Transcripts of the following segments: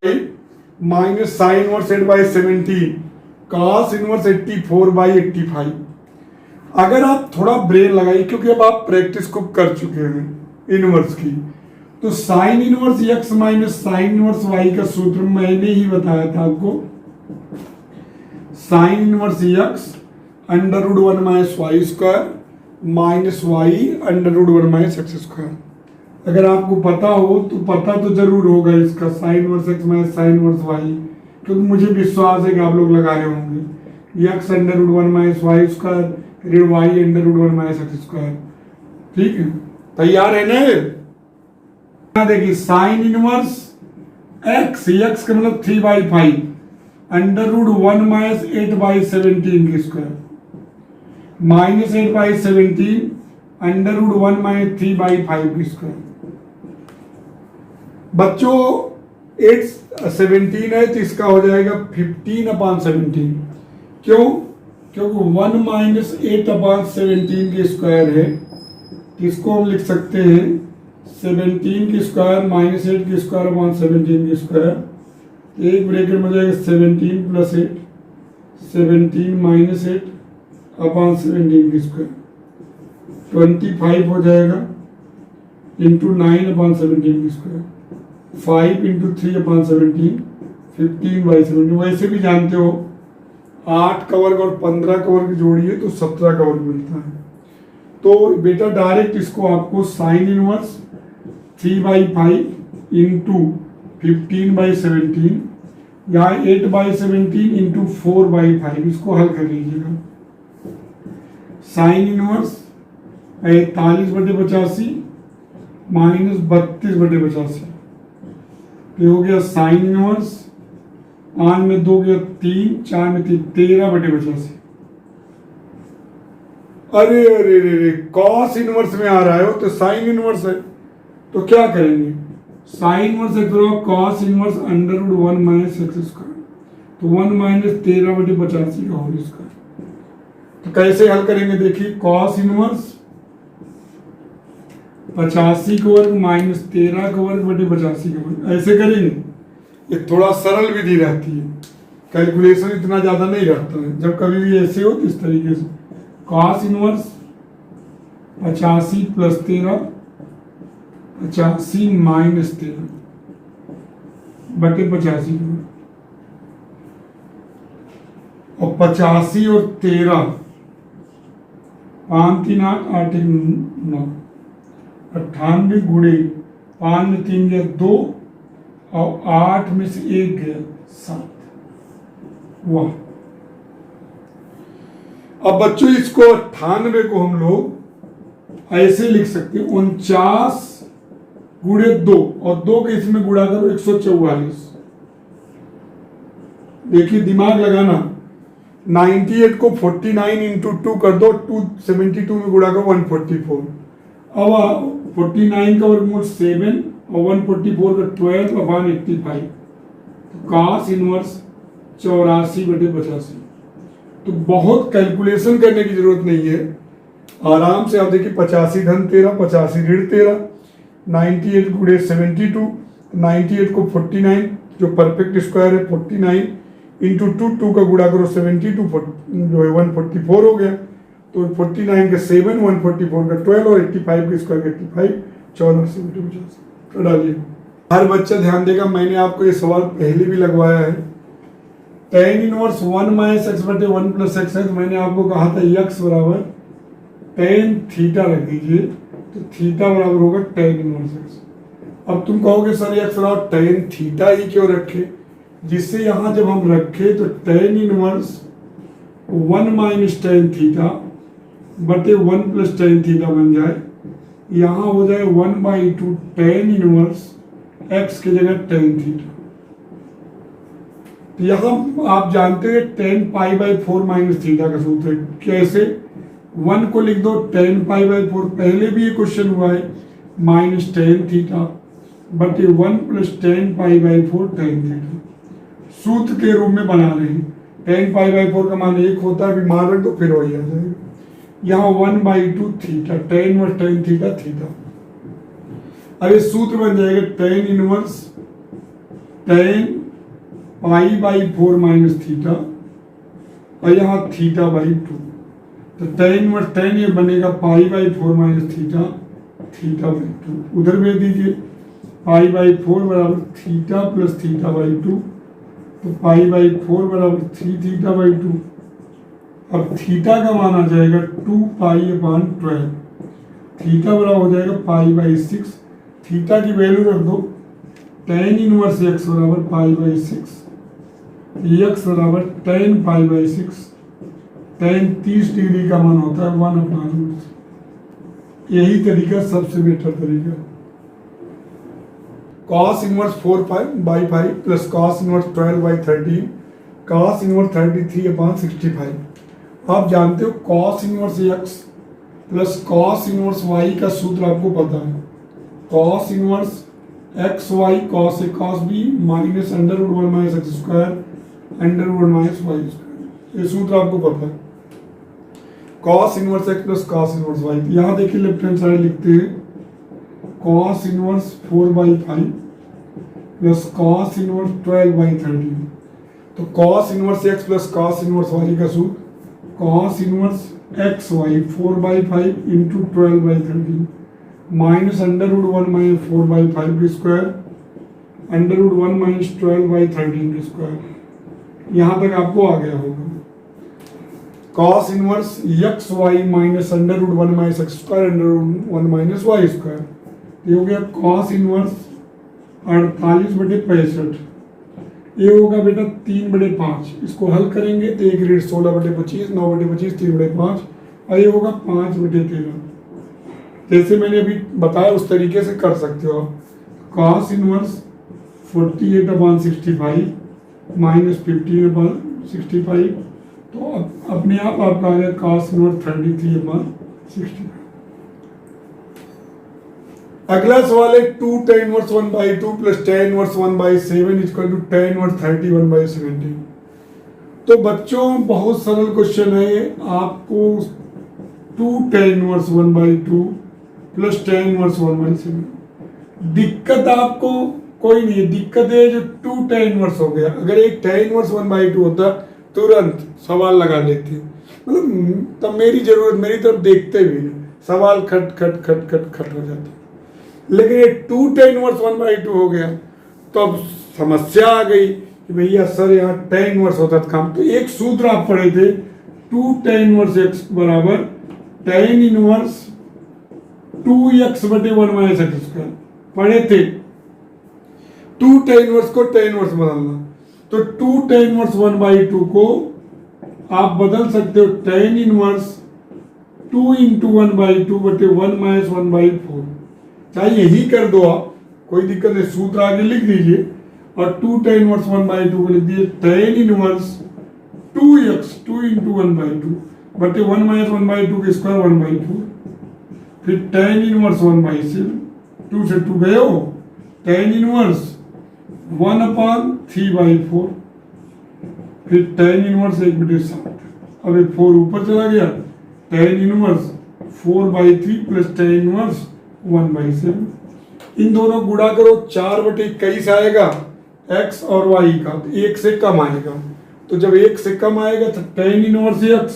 Minus sine inverse 8/17 cos inverse 84/85। अगर आप थोड़ा ब्रेन लगाइए, क्योंकि अब आप प्रैक्टिस खूब कर चुके हैं इनवर्स की, तो sine inverse x minus sine inverse y का सूत्र मैंने ही बताया था आपको। Sine inverse x under root 1 minus y square minus y under root 1 minus x square. अगर आपको पता हो तो पता तो जरूर होगा इसका sign inverse x minus sine inverse y, क्योंकि मुझे विश्वास है कि आप लोग लगा रहे होंगे। x under root 1 minus y square फिर y under root 1 minus x square. ठीक है, तैयार है ना? देखिए साइन इनवर्स x का मतलब 3/5 अंडर रूट 1 माइनस 8/17 की square minus 8/17 under root 1 minus 3/5 की स्क्वायर। बच्चों 8/17 है तो इसका हो जाएगा 15/17। क्यों? क्योंकि 1 माइनस 8/17 की स्क्वायर है, इसको हम लिख सकते हैं 17 की स्क्वायर माइनस 8 की स्क्वायर अपॉन 17 की स्क्वायर। एक ब्रैकेट में जाएगा 17 प्लस 8 17 माइनस 8 अपॉन 17 की स्क्वायर 25 हो जाएगा इंटू 9/17 की स्क्वायर 5 इंटू 3/17 15/17। वैसे भी जानते हो 8 का वर्ग और 15 का वर्ग जोड़िए तो 17 का वर्ग मिलता है। तो बेटा डायरेक्ट इसको आपको साइन इनवर्स 3/5 इंटू 15/17 या 8/17 इंटू 4/5 इसको हल कर लीजिएगा। साइन इनवर्स 45/85 माइनस 32/85 ये हो गया साइन इनवर्स। 5 में 2 गया 3 4 में 3 13/85। अरे अरे अरे कॉस इनवर्स में आ रहा है, तो साइन इनवर्स है तो क्या करेंगे? साइन इनवर्स है तो cos inverse under root 1 minus x square, तो 1 माइनस 13/85 का होल स्क्वायर। तो कैसे हल करेंगे? देखिए कॉस इनवर्स 85 का वर्ग माइनस 13 का वर्ग बटे 85 का वर्ग, ऐसे करेंगे। ये थोड़ा सरल विधि रहती है, कैलकुलेशन इतना ज्यादा नहीं रहता है। जब कभी भी ऐसे हो तो इस तरीके से कॉस इनवर्स 85 प्लस 13 85 माइनस 13 बटे 85 और 85 और 13 5 3 8 8 1 9 98 गुणे 5 में 3 गया 2 और 8 में से 1 गया 7। वाह! अब बच्चों इसको 98 को हम लोग ऐसे लिख सकते हैं 49 गुणे 2 और 2 के इसमें गुणा करो 144। देखिए दिमाग लगाना, 98 को 49 इंटू 2 कर दो, 272 में गुणा करो 144। अब 49 का वर्गमूल 7 और 144 का 12/85। तो कॉस इनवर्स 84/85। तो बहुत कैलकुलेशन करने की जरूरत नहीं है, आराम से आप देखिए 85 धन 13 85 ऋण 13 98 गुणे 72 98 को 49 जो परफेक्ट स्क्वायर है 49 इंटू 2 का गुणा करो 72 जो है 144 हो गया। तो 49 का 7 144 का 12 और 85 का स्क्वायर 85 84/50 डालिए। हर बच्चा ध्यान देगा, मैंने आपको ये सवाल पहले भी लगवाया है। tan इनवर्स 1 माइनस एक्स बटे 1 प्लस एक्स है, तो मैंने आपको कहा था x बराबर tan थीटा रख दीजिए, तो थीटा बराबर होगा tan इनवर्स x। अब तुम कहोगे सर x बराबर tan थीटा ही क्यों रखे, जिससे यहाँ जब हम रखे तो tan inverse 1 minus tan theta बटे 1 प्लस tan थीटा बन जाए। यहाँ हो जाए 1/2 tan इनवर्स x की जगह tan थीटा। तो यहाँ आप जानते हैं tan π/4 माइनस थीटा का सूत्र कैसे, 1 को लिख दो tan π/4, पहले भी ये क्वेश्चन हुआ है, माइनस tan थीटा बटे 1 प्लस tan π/4 tan थीटा। सूत्र के रूप में बना रहे हैं, tan π/4 का मान 1 होता है, अभी मान रख दो फिर वही आ जाएगा। यहाँ 1/2 theta tan inverse tan theta theta. अब ये सूत्र बन जाएगा tan inverse tan pi by 4 minus theta और यहाँ थीटा बाई 2। तो tan इनवर्स tan ये बनेगा pi by 4 minus theta theta by 2। उधर भेज दीजिए, पाई बाई 4 बराबर थीटा प्लस थीटा बाई 2। तो पाई बाई 4 बराबर 3 थीटा बाई 2। अब थीटा का मान आ जाएगा 2 पाई अपान 12। थीटा बराबर हो जाएगा पाई बाई 6। थीटा की वैल्यू रख दो, tan इनवर्स x बराबर पाई बाई 6, x बराबर tan pi by 6। tan 30 degree का मान होता है 1 अपान। यही तरीका सबसे बेटर तरीका। cos inverse 4 by 5 plus cos inverse 12 by 13, cos inverse 33 upon 65। आप जानते हो cos inverse x plus cos inverse y का सूत्र आपको पता है। cos inverse x y cos a cos b minus under root 1 minus x square under root minus y square, ये सूत्र आपको पता है। cos inverse x plus cos inverse y, यहाँ देखिए लेफ्ट हैंड साइड लिखते हैं cos inverse 4 by 5 plus cos inverse 12 by 13। तो cos inverse x plus cos inverse y का सूत्र cos inverse x y 4 by 5 into 12 by 13 minus under root 1 minus 4 by 5 square under root 1 minus 12 by 13 square. यहाँ तक आपको आ गया होगा। cos inverse x y minus under root 1 minus x square under root 1 minus y square, ये हो गया cos inverse 48/65। ये होगा बेटा 3/5। इसको हल करेंगे तो 1 16/25, 9/25, 3/5 और ये होगा 5/13। जैसे मैंने अभी बताया उस तरीके से कर सकते हो आप। cos इनवर्स 48/65 माइनस 15/65, तो अपने आप आपका आ गया cos इनवर्स 33/65। अगला सवाल है 2 tan inverse 1/2 plus tan inverse 1/7 equal to tan inverse 31/17। तो बच्चों बहुत सरल क्वेश्चन है। आपको 2 tan inverse 1/2 plus tan inverse 1/7, दिक्कत आपको कोई नहीं है। दिक्कत है जो 2 tan इनवर्स हो गया। अगर एक tan इनवर्स 1/2 होता तुरंत सवाल लगा लेते, मतलब तब मेरी जरूरत, मेरी तरफ देखते भी नहीं, सवाल खट खट खट खट खट हो जाता। लेकिन ये 2 tan इनवर्स 1/2 हो गया तो अब समस्या आ गई कि भैया सर यहाँ tan इनवर्स होता था काम। तो एक सूत्र आप पढ़े थे 2 tan इनवर्स x बराबर tan inverse 2x/1 minus x square पढ़े थे। 2 tan इनवर्स को tan इनवर्स बदलना, तो 2 tan इनवर्स 1/2 को आप बदल सकते हो tan इनवर्स 2 इंटू 1/2/1 माइनस 1/4। चाहे यही कर दो आप, कोई दिक्कत नहीं, सूत्र आगे लिख दीजिए और 2 tan इनवर्स 1/2 को लिख दीजिए tan inverse 2x 2 into 1/2/1 minus 1/2 के स्क्वायर 1/4। फिर tan इनवर्स 1/7, 2 से 2 गए हो, tan इनवर्स 1/3/4। फिर tan इनवर्स 1/7। अब 4 ऊपर चला गया, tan inverse 4/3 plus tan inverse 1/7। इन दोनों गुणा करो, 4/21 आएगा x और y का, तो 1 से कम आएगा। तो जब 1 से कम आएगा तो tan inverse x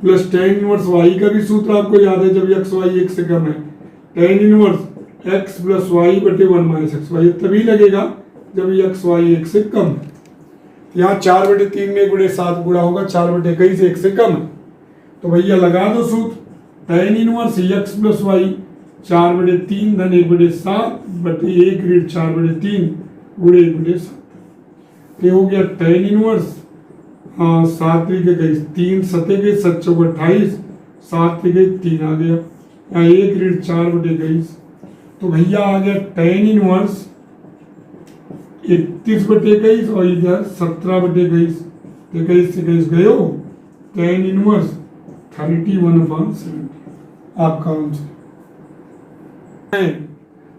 plus tan inverse y का भी सूत्र आपको याद है। जब x y 1 से कम है, tan inverse x plus y/1 minus x y तभी लगेगा जब x y 1 से कम है। यहाँ 4/3 में 1/7 गुणा होगा, 4/21 से 1 से कम है। तो भैया लगा दो सूत्र tan inverse x plus y 4/3 धन 1/7/1 ऋण 4/3 गुणे 1/7। ये हो गया tan इनवर्स 7 3 के 3 7 के 7 चौक 28, 7 के 3 आ गया, यहाँ 1 ऋण 4/21। तो भैया आ गया tan इनवर्स 31/21 और इधर 17/21, 21 से 21 गए हो, tan इनवर्स 31/7 आपका answer.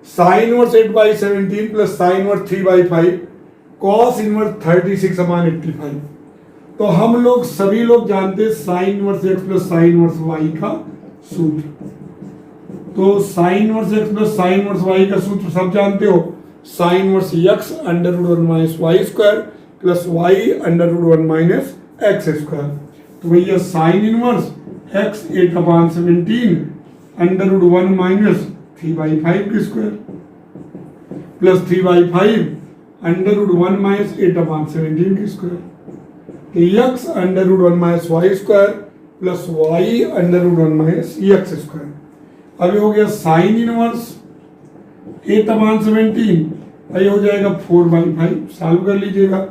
Sine inverse 8/17 plus sine inverse 3/5 cos inverse 36/85। तो हम लोग सभी लोग जानते हैं sine inverse x plus sine inverse y का सूत्र। तो sine inverse x plus sine inverse y का सूत्र सब जानते हो, sine inverse x under root 1 minus y square plus y under root 1 minus x square. तो भैया sine inverse x 8/17 under root 1 minus 3/5 की square plus 3/5 under root 1 minus 8/17 की square. तो x under root 1 minus y square plus y under root 1 minus x square. अब ये हो गया sign inverse 8/17, ये हो जाएगा 4/5, सॉल्व कर लीजिएगा।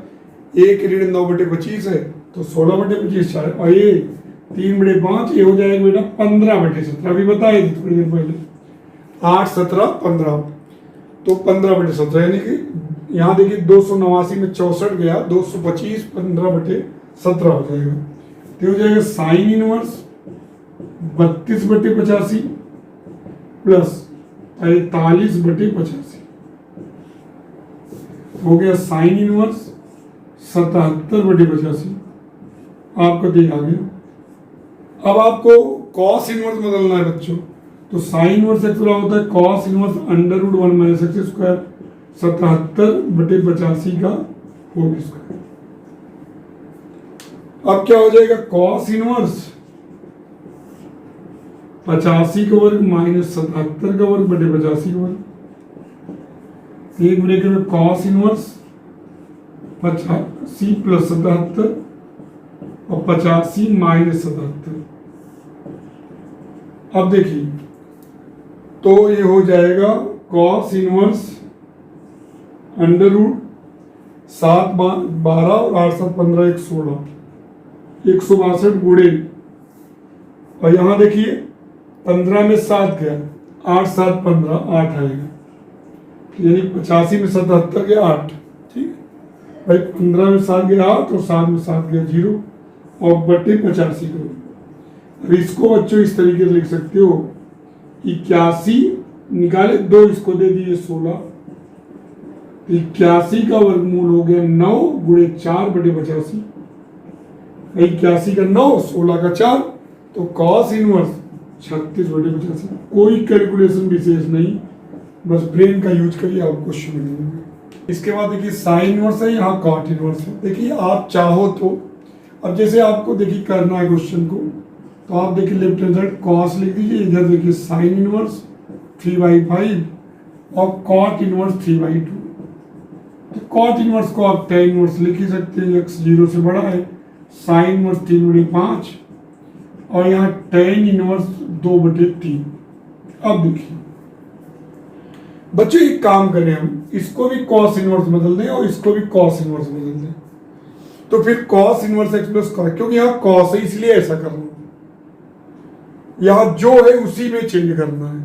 1/9/25 है तो 16/25 और ये 3/5, ये हो जाएगा बेटा 15/17। अभी बताए थे थोड़ी देर पहले 8, 17, 15, तो 15/17 यानी कि यहाँ देखिए 289 में 64 गया, 225 15/17 हो जाएगा। तो हो जाएगा साइन इनवर्स 32/85 प्लस 45/85 हो गया साइन इनवर्स 77/85। आपका दिया आ गया। अब आपको कॉस इनवर्स बदलना है बच्चों, तो साइन इनवर्स एक्स होता है cos inverse under root 1 minus x square 77/85 का होल स्क्वायर। अब क्या हो जाएगा कॉस इनवर्स 85 का वर्ग माइनस 77 का वर्ग बटे 85 का वर्ग। एक ब्रेकेट में कॉस इनवर्स 85 प्लस 77 और 85 माइनस 77। अब देखिए तो ये हो जाएगा कॉस इनवर्स अंडर रूट 7 12 और 8 7 15 116 162 गुणे, और यहां देखिए 15 में 7 गया, 8 7 15 8 आएगा, यानी 85 में 77 गया 8। ठीक है भाई, 15 में 7 गया 8 और 7 में 7 गया 0 और बटे 85 को। अब इसको बच्चों इस तरीके से लिख सकते हो 81 निकाले 2, इसको दे दिए 16, 81 का वर्गमूल हो गया 9 गुणे 4/85। 81 का 9, 16 का 4, तो कॉस इनवर्स 36/85। कोई कैलकुलेशन विशेष नहीं, बस ब्रेन का यूज करिए, आप क्वेश्चन मिलेंगे। इसके बाद देखिए साइन इनवर्स है, यहाँ कॉट इनवर्स है। देखिए आप चाहो तो अब जैसे आपको देखिए करना है क्वेश्चन को, तो आप देखिए लेफ्ट हैंड साइड कॉस लिख दीजिए, इधर देखिए साइन इनवर्स 3/5 और कॉट इनवर्स 3/2। तो कॉट इनवर्स को आप tan इनवर्स लिख ही सकते हैं, x 0 से बड़ा है। साइन इनवर्स 3/5 और यहाँ tan इनवर्स 2/3। अब देखिए बच्चों एक काम करें, हम इसको भी कॉस इनवर्स बदल दें और इसको भी कॉस इनवर्स बदल दें, तो फिर cos inverse x plus cos, क्योंकि यहाँ कॉस है इसलिए ऐसा कर रहा हूं, यहाँ जो है उसी में चेंज करना है।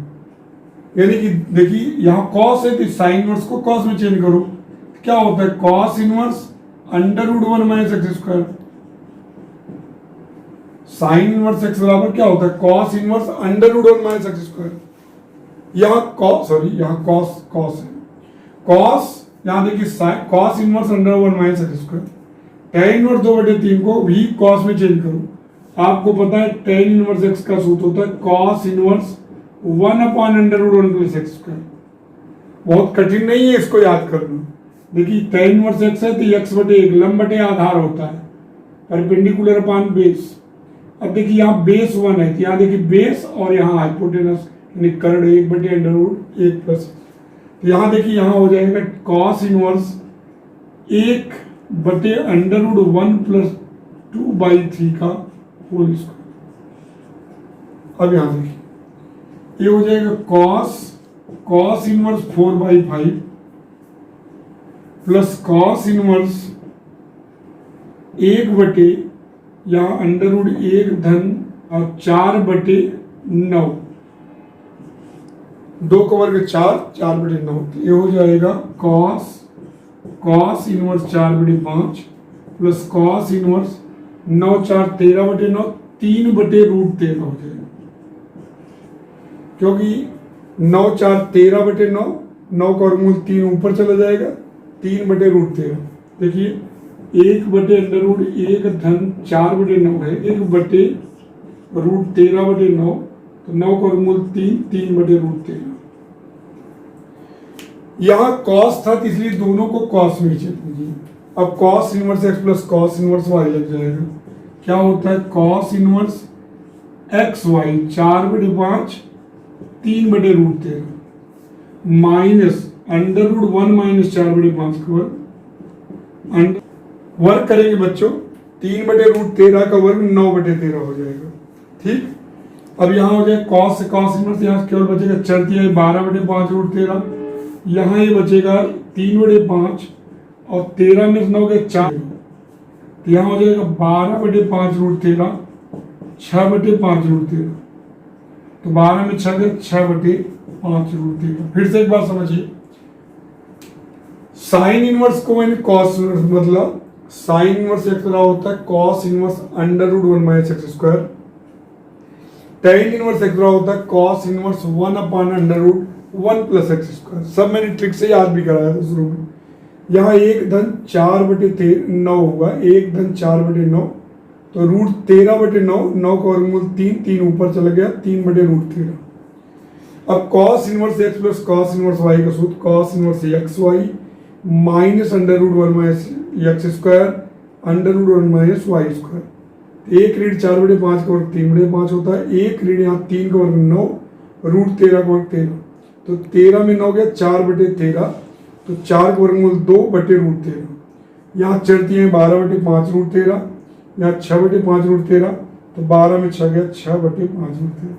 यानी कि देखिए यहाँ कॉस है तो साइन इनवर्स को कॉस में चेंज करो, क्या होता है cos inverse under root 1 minus x square. Sine inverse x बराबर क्या होता है cos inverse under root 1 minus x square. यहाँ कॉस, सॉरी यहाँ कॉस कॉस है, कॉस यहाँ देखिए cos inverse under 1 minus x square. tan inverse 2/3 को भी कॉस में चेंज करो। आपको पता है tan इनवर्स x का सूत्र होता है cos inverse 1/√1 plus x square. बहुत कठिन नहीं है इसको याद करना। देखिए tan इनवर्स x है तो x/1 लंब बटे आधार होता है, परपेंडिकुलर अपॉन बेस। अब देखिए यहाँ बेस 1 है तो यहाँ देखिए बेस और यहाँ हाइपोटेनस यानी कर्ण 1/√1 प्लस। तो यहाँ देखिए यहाँ हो जाएगा कॉस इनवर्स 1/√1 प्लस 2/3 का होल स्क्वायर। अब यहाँ देखिए ये हो जाएगा cos inverse 4/5 plus cos inverse 1/, यहाँ अंडर रूट 1 धन और 4/9, 2 का वर्ग 4, 4/9। ये हो जाएगा cos inverse 4/5 plus cos inverse 9 4 13/9, 3/√13 हो जाएगा, क्योंकि 9 4 13/9, 9 का वर्गमूल 3 ऊपर चला जाएगा, 3/√13। देखिए 1/√1 धन 4/9 है, 1/√13/9, तो 9 का वर्गमूल 3, 3/√13। यहाँ कॉस था तो इसलिए दोनों को कॉस में चेक कीजिए। अब cos inverse x plus cos inverse y लग जाएगा। क्या होता है? Cos inverse x y 4/5 3/√13 minus √1 minus 4/5 का वर्ग। वर्ग करेंगे बच्चों, 3/√13 का वर्ग 9/13 हो जाएगा। ठीक, अब यहाँ हो जाए कॉस से कॉस इनवर्स, यहाँ केवल बचेगा चलती है 12/5√13। यहाँ ये बचेगा 3/5 और 13 में 9 के 4, तो यहाँ हो जाएगा 12/5√13 6/5√13। तो 12 में 6 गए 6/5√13। फिर से एक बार समझिए, साइन इनवर्स को मैंने कॉस मतलब साइन इनवर्स एक तरह होता है cos inverse √1 minus x square. Tan inverse एक तरह होता है cos inverse 1/√1 plus x square. सब मैंने ट्रिक से याद भी कराया था शुरू में। यहाँ 1 धन 4/9 होगा, 1 धन 4/9, तो √13/9, 9 का वर्गमूल 3, 3 ऊपर चला गया 3/√13। अब cos inverse x plus cos inverse y का सूत्र cos inverse x y minus √1 minus x square √1 minus y square. 1 ऋण 4/5 का वर्ग 3/5 होता है। 1 ऋण यहाँ 3 का वर्ग 9, √13 का वर्ग 13, तो 13 में 9 गया 4/13, तो 4 का वर्गमूल 2/√13। यहाँ चढ़ती है 12/5√13, यहाँ 6/5√13, तो 12 में 6 गया 6/5√13।